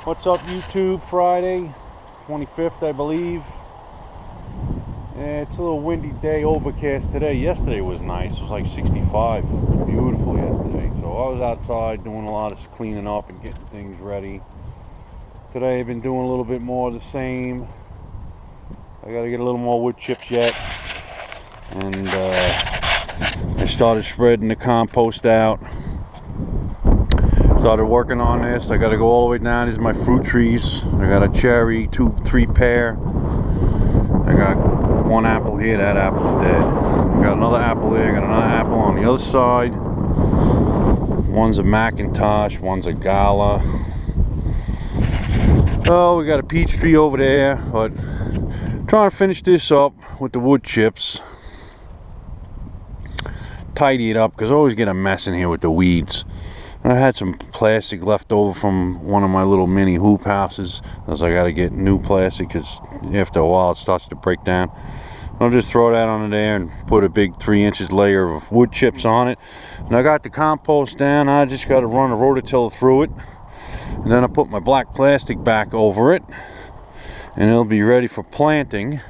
What's up, YouTube? Friday 25th, I believe. It's a little windy day, overcast today. Yesterday was nice. It was like 65. It was beautiful yesterday. So I was outside doing a lot of cleaning up and getting things ready. Today I've been doing a little bit more of the same. I got to get a little more wood chips yet. And I started spreading the compost out. Started working on this. I got to go all the way down. These are my fruit trees. I got a cherry, 3 pear. I got one apple here. That apple's dead. I got another apple there. I got another apple on the other side. One's a Macintosh. One's a Gala. Oh, we got a peach tree over there. But trying to finish this up with the wood chips. Tidy it up because I always get a mess in here with the weeds. I had some plastic left over from one of my little mini hoop houses. I was like, I gotta get new plastic because after a while it starts to break down. I'll just throw that on there and put a big 3-inch layer of wood chips on it. And I got the compost down. I just got to run a rototiller through it. And then I put my black plastic back over it. And it'll be ready for planting.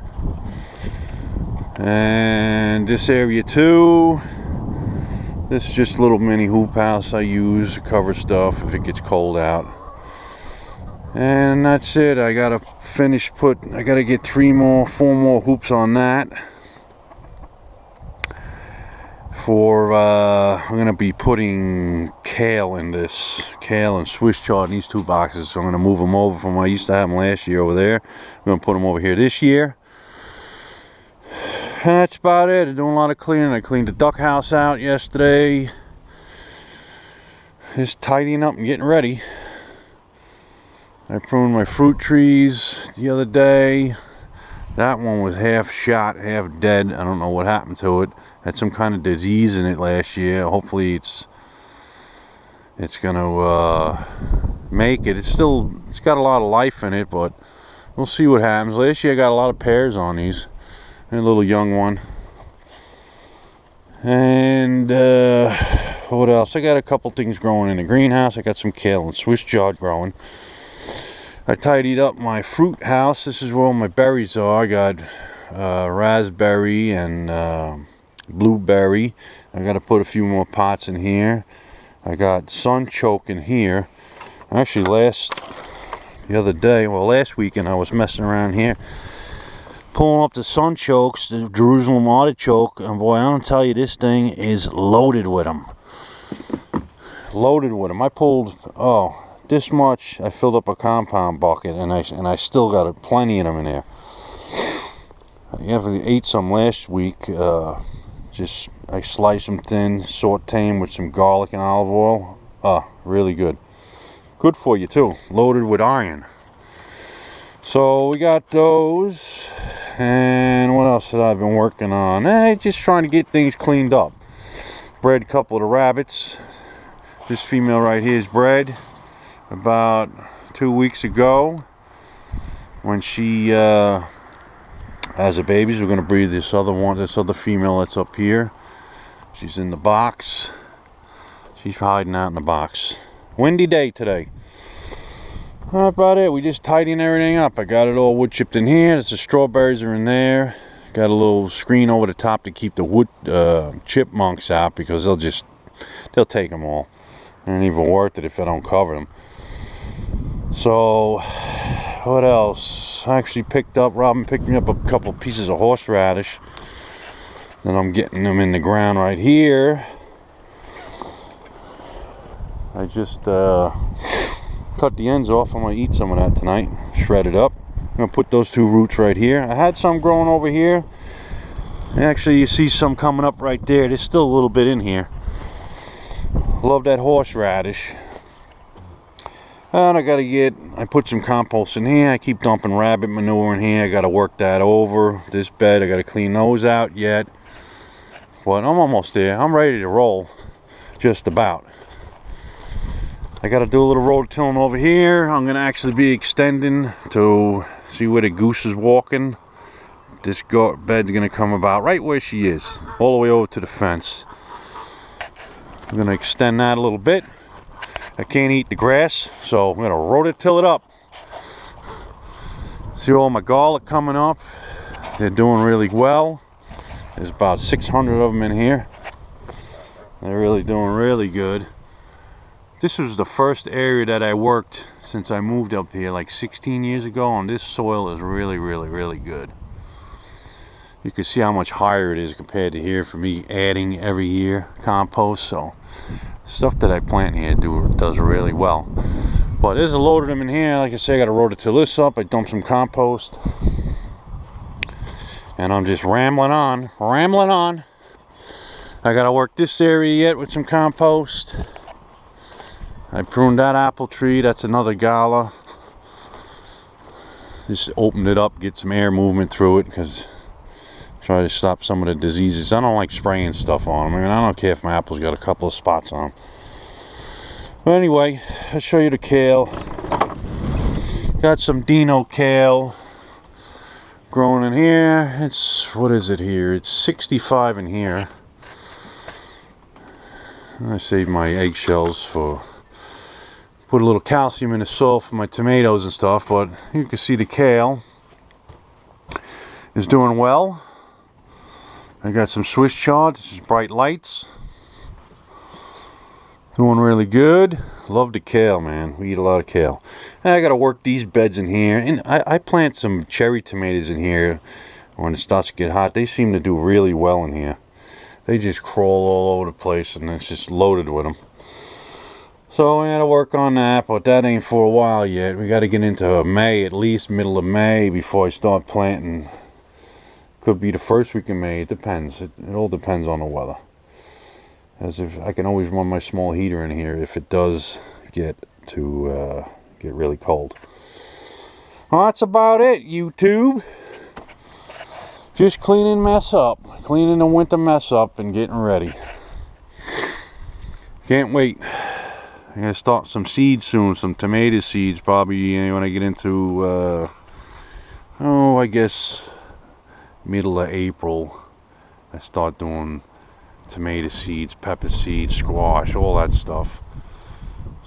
And this area too. This is just a little mini hoop house I use to cover stuff if it gets cold out. And that's it. I gotta I gotta get 4 more hoops on that. I'm gonna be putting kale in this. Kale and Swiss chard in these 2 boxes. So I'm gonna move them over from I used to have them last year over there. I'm gonna put them over here this year. And that's about it. I'm doing a lot of cleaning. I cleaned the duck house out yesterday. Just tidying up and getting ready. I pruned my fruit trees the other day. That one was half shot, half dead. I don't know what happened to it. Had some kind of disease in it last year. Hopefully it's gonna make it. It's got a lot of life in it, but we'll see what happens. Last year I got a lot of pears on these. And a little young one. And what else? I got a couple things growing in the greenhouse. I got some kale and Swiss chard growing. I tidied up my fruit house. This is where all my berries are. I got raspberry and blueberry. I got to put a few more pots in here. I got sunchoke in here. Actually, last weekend I was messing around here, pulling up the sunchokes, the Jerusalem artichoke, and boy, I don't tell you, this thing is loaded with them. Loaded with them. I pulled this much. I filled up a compound bucket, and I still got plenty of them in there. I ate some last week. I sliced them thin, sauteed them with some garlic and olive oil. Really good. Good for you too. Loaded with iron. So we got those. And what else have I been working on? Just trying to get things cleaned up. Bred a couple of the rabbits. This female right here is bred about 2 weeks ago. When she has her babies, we're going to breed this other female that's up here. She's in the box. She's hiding out in the box. Windy day today. That's about it. We just tidying everything up. I got it all wood chipped in here. The strawberries are in there. Got a little screen over the top to keep the wood chipmunks out because they'll take them all. It ain't even worth it if I don't cover them. So what else? I actually Robin picked me up a couple pieces of horseradish. Then I'm getting them in the ground right here. I just cut the ends off. I'm going to eat some of that tonight. Shred it up. I'm going to put those 2 roots right here. I had some growing over here. Actually, you see some coming up right there. There's still a little bit in here. Love that horseradish. And I put some compost in here. I keep dumping rabbit manure in here. I got to work that over. This bed, I got to clean those out yet. But I'm almost there. I'm ready to roll. Just about. I got to do a little rototilling over here. I'm going to actually be extending to see where the goose is walking. This bed's going to come about right where she is, all the way over to the fence. I'm going to extend that a little bit. I can't eat the grass, so I'm gonna rototill it up. See all my garlic coming up. They're doing really well. There's about 600 of them in here. They're really doing really good. This was the first area that I worked since I moved up here like 16 years ago, and this soil is really, really, really good. You can see how much higher it is compared to here for me adding every year compost. So stuff that I plant here does really well. But there's a load of them in here. Like I say, I got to rototill this up. I dumped some compost. And I'm just rambling on. I got to work this area yet with some compost. I pruned that apple tree. That's another gala. Just opened it up, get some air movement through it, because try to stop some of the diseases. I don't like spraying stuff on them. I mean, I don't care if my apple's got a couple of spots on them. But anyway, I'll show you the kale. Got some Dino kale growing in here. It's, what is it here? It's 65 in here. I saved my eggshells for, put a little calcium in the soil for my tomatoes and stuff. But you can see the kale is doing well. I got some Swiss chard. This is bright lights. Doing really good. Love the kale, man. We eat a lot of kale. And I got to work these beds in here. And I plant some cherry tomatoes in here when it starts to get hot. They seem to do really well in here. They just crawl all over the place, and it's just loaded with them. So I got to work on that, but that ain't for a while yet. We got to get into May, at least middle of May, before I start planting. Could be the first week in May. It depends. It all depends on the weather. As if I can always run my small heater in here if it does get really cold. Well, that's about it, YouTube. Just cleaning the winter mess up and getting ready. Can't wait. I'm gonna start some seeds soon, some tomato seeds probably when I get into I guess middle of April. I start doing tomato seeds, pepper seeds, squash, all that stuff.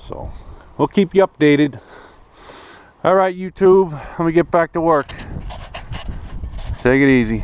So we'll keep you updated. All right, YouTube, let me get back to work. Take it easy.